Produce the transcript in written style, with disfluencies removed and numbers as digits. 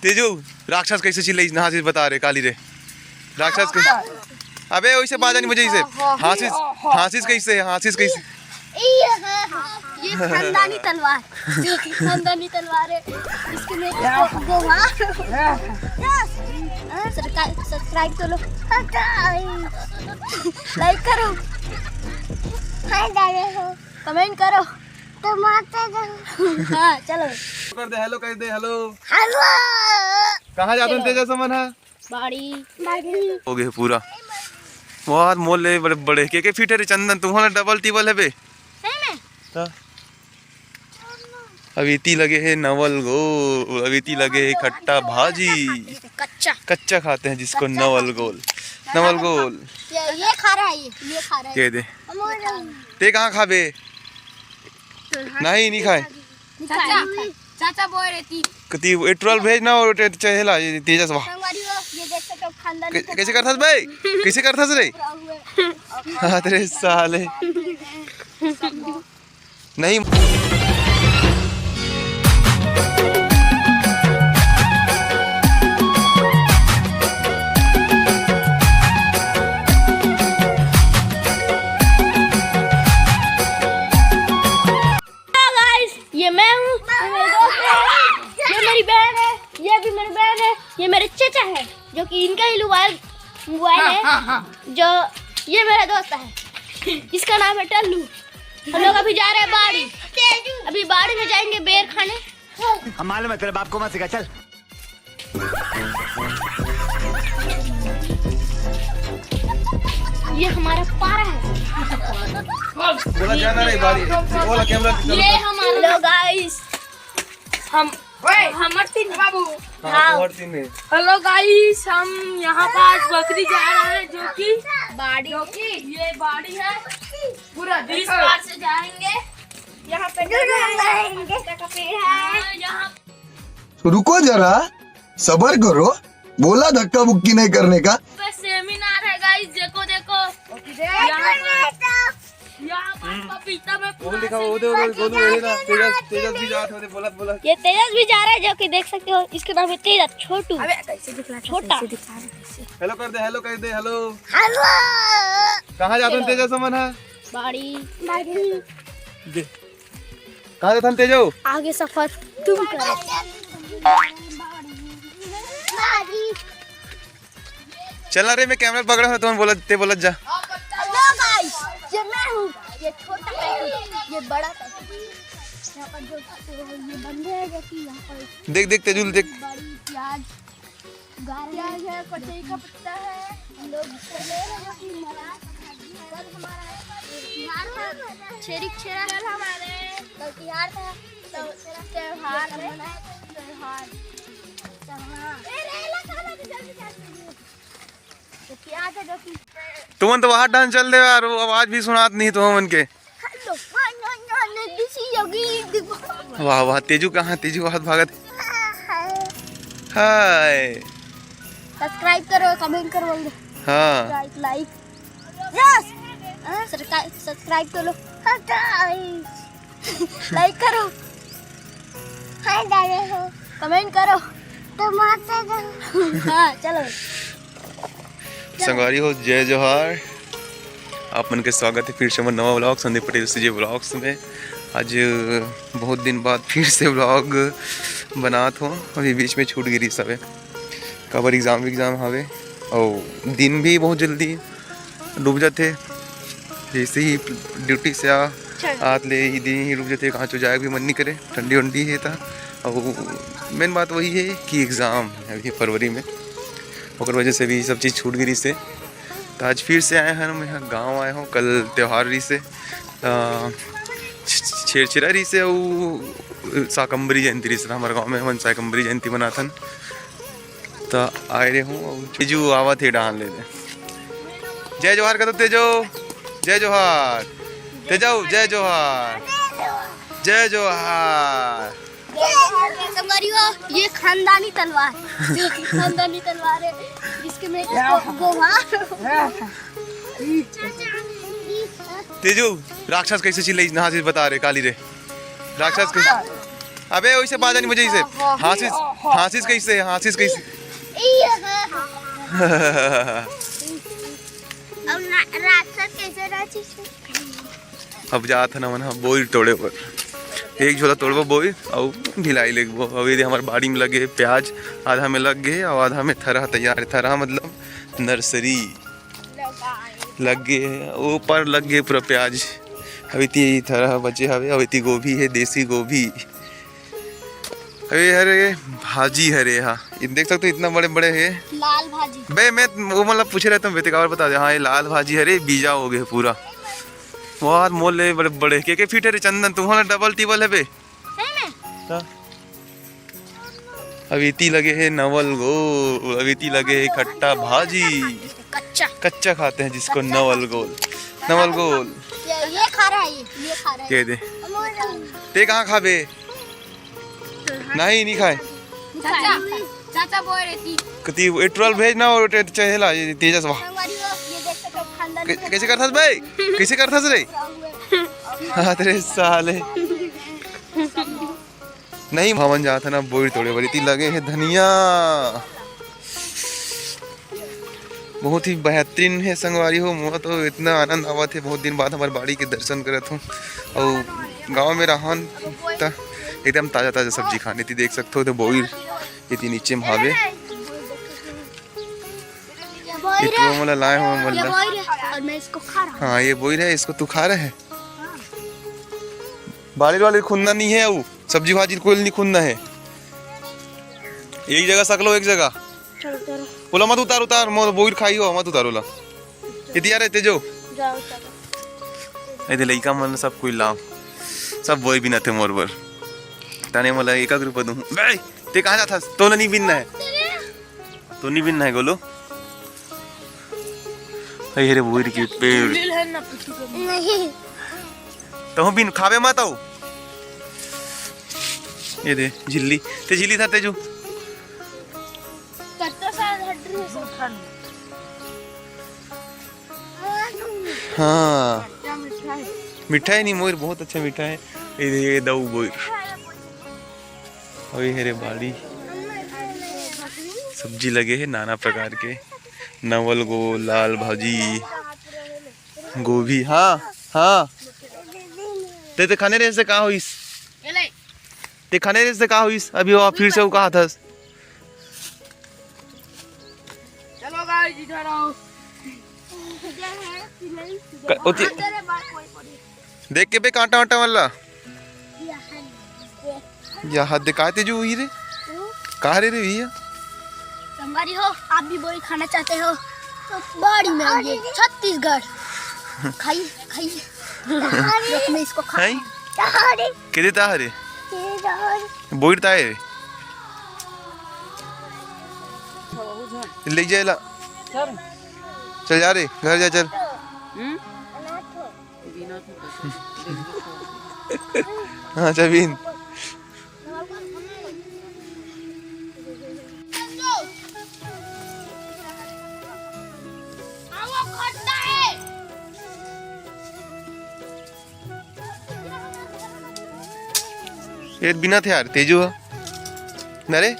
तेजू राक्षस कैसे चिल्लाई ना से बता रहे काली रे राक्षस कैसे अबे वैसे बाजा नहीं मुझे इसे हासिस कैसे ये खानदानी तलवार जो कि खानदानी तलवार है इसके में सब्सक्राइब तो लो लाइक करो कमेंट करो हाँ चलो कर दे हेलो कहाँ जाते हैं तेजा समन है बाड़ी हो गए पूरा बहुत मोले बड़े बड़े के फीट है रे चंदन तुम्हारा डबल टेबल है बे अवीती लगे है नवल गोल अवीती लगे है खट्टा भाजी कच्चा खाते हैं जिसको नवल गोल ये खा रहा है ये खा रहा है कह दे ते कहाँ खाबे नहीं खाए चाचा बोल रही थी कति एट्रोल भेज ना और चहेला तेजस वाह ये देख सकते हो खानदानी कैसे करथस बे कैसे करथस रे हाँ तेरे साले नहीं ये मैं हूँ मेरे दोस्त है ये मेरी बहन है ये भी मेरी बहन है ये मेरे चचा है जो कि इनका ही मोबाइल है जो ये मेरा दोस्त है इसका नाम है टल्लू हम लोग अभी जा रहे हैं बाड़ी अभी बाड़ी में जाएंगे बेर खाने हम मालूम है तेरे बाप को मत सिखा चल ये हमारा पारा है बोला जाना रे बारी बोला कैमरा ये हमारा हेलो गाइस हम तीन बाबू हेलो गाइस हम यहाँ पास बकरी जा रहे हैं जो कि ये बाड़ी है पूरा इस पार से जाएंगे यहाँ पे का पेड़ है यहाँ रुको जरा सबर करो बोला धक्का मुक्की नहीं करने का पे सेमिनार है गाइस देखो यहाँ पर पपीता में बोल दिखा वो दे गोलू है ना तेजस भी जात होते बोला ये तेजस भी जा रहा है जो कि देख सकते हो इसके नाम है तेजस छोटू छोटा हेलो कर दे हेलो कहाँ जाते हैं तेजस समन है बाड़ी दे कहाँ जाते हैं तेजो आगे सफर तुम करो चलना रे मैं कैमरा पकड़ा हूँ तुम बोला जा ये मैं हूँ ये छोटा पैकेट ये बड़ा पैकेट यहाँ पर जो ये बंदे हैं जो कि यहाँ पर देख तेजुल देख बड़ी प्याज है कटई का पत्ता है हम लोग इसको ले रहे हैं कि कल हमारा त्योहार था छेरी छेरा कल हमारे कल त्योहार था तो त्योहार मनाए त्योहार प्याज है जो कि तुमन तो वहाँ डांस चल दे यार वो आवाज भी सुनात नहीं तो मन के वाह तेजू कहाँ तेजू हाथ भागत हाय सब्सक्राइब करो कमेंट करो हाँ लाइक यस सब्सक्राइब करो लाइक करो कमेंट करो हाँ चलो संगवारी हो जय जोहार आप मन के स्वागत है फिर से नवा व्लॉग संदीप पटेल सीजे व्लॉग्स में आज बहुत दिन बाद फिर से व्लॉग बनात हो अभी बीच में छूट गिरी सब कबर एग्ज़ाम हवे और दिन भी बहुत जल्दी डूब जाते जैसे ही ड्यूटी से आत ले ही दिन ही डूब जाते कहाँ तो जाए भी मन नहीं करे ठंडी वंडी है था और मेन बात वही है कि एग्ज़ाम है अभी फरवरी में और वजह से भी सब चीज़ छूट गिरी से तो आज फिर से आए हैं मैं यहाँ गाँव आए हूँ कल त्यौहार रही से छेरछेरा रही से और शाकंबरी जयंती रही से हमारे गाँव में मन शाकंबरी जयंती बनाथन तो आए रहे हूँ और तेजू आवा थे डाल ले जय जोहार का तो तेजो जय जोहार तेजो जय जोहार जय जोहार ये खानदानी तलवार जो कि खानदानी तलवार है जिसके में तेजू राक्षस कैसे चिल्लाई ना से बता रहे काली रे राक्षस कैसे अबे वैसे बाजा नहीं मुझे इसे हासिस कैसे अब राक्षस कैसे राक्षस अब जात ना मन बोई तोड़े पर एक झोला तोड़बो बोई और ढिलाई लेगबो। अब ये हमारे बाड़ी में लगे प्याज आधा में लग गए और आधा में थरा तैयार है। थरा मतलब नर्सरी लग गए, ऊपर लग गए पूरा प्याज। अभी ती थरा बचे हवे, अभी ती गोभी है, देसी गोभी। अरे हरे भाजी हरे, हाँ ये देख सकते हो इतना बड़े बड़े है लाल भाजी। बे मैं वो मतलब पूछे रहता हूँ बेटे बता दे। हाँ ये लाल भाजी हरे, बीजा हो गए पूरा बहुत मोल है, बड़े बड़े के फीट है चंदन तुम्हारा डबल टिबल है बे। अभी ती लगे है नवल गोल, अभी ती लगे है खट्टा भाजी। कच्चा खाते हैं जिसको नवल गोल ये खा रहा है, ये खा रहा है। कह दे ते कहाँ खा बे? नहीं खाए चाचा बोल रही थी कति 12 भेज ना और चहेला तेजस वाह कैसे करथस भाई, कैसे करथस रे? हाँ तेरे साले नहीं भवन जाता ना बोई तोड़े बड़ी थी लगे है धनिया बहुत ही बेहतरीन है संगवारी हो। मुझे तो इतना आनंद आवा थे, बहुत दिन बाद हमारे बाड़ी के दर्शन करत हूँ और गांव में रहन एकदम ताज़ा ताज़ा सब्जी खानी थी। देख सकते हो तो बोई इतनी नीचे भावे इतना मला लाए हो मतलब। और मैं इसको खा रहा हूँ। हाँ ये बोई है, इसको तू खा रहे है। बाड़ी वाले खुन्ना नहीं है, वो सब्जी भाजी कोई नहीं खुन्ना है। एक जगह सकलो एक जगह बोला मत उतार मोर बोई खाई हो मत उतारोला इतिया रहते जो ऐसे लइका मन सब कोई लाम सब बोई बिना थे मोर बर ताने मला एक रुपया दूं बे ते कहाँ जाता तो नहीं बिनना है, तो नहीं बिनना है गोलो। अरे बोई की पेड़ नहीं तो बिन खावे मत आओ। ये दे झिल्ली ते झिल्ली था तेजू हाँ मिठाई नहीं मोर बहुत अच्छा मिठा है। ये दऊ बोई और ये बाड़ी सब्जी लगे है नाना प्रकार के नवल गोल लाल भाजी गोभी। हाँ ते खाने रहे से कहा हुई ते खाने रहे से कहा हुई अभी वो फिर से वो कहा था। चलो गाइस इधर आओ। देख के बे कांटा वाटा वाला या हाथ दिखाते जो हुई रे कहा रे भैया। संगवारी हो आप भी बोई खाना चाहते हो तो बड़ी महंगी छत्तीसगढ़ खाइए मैं इसको खा के देता है रे बोई ताए ले जाएला चल जा रे घर जा चल। हाँ चबीन ये बिना थे यार तेजू नरे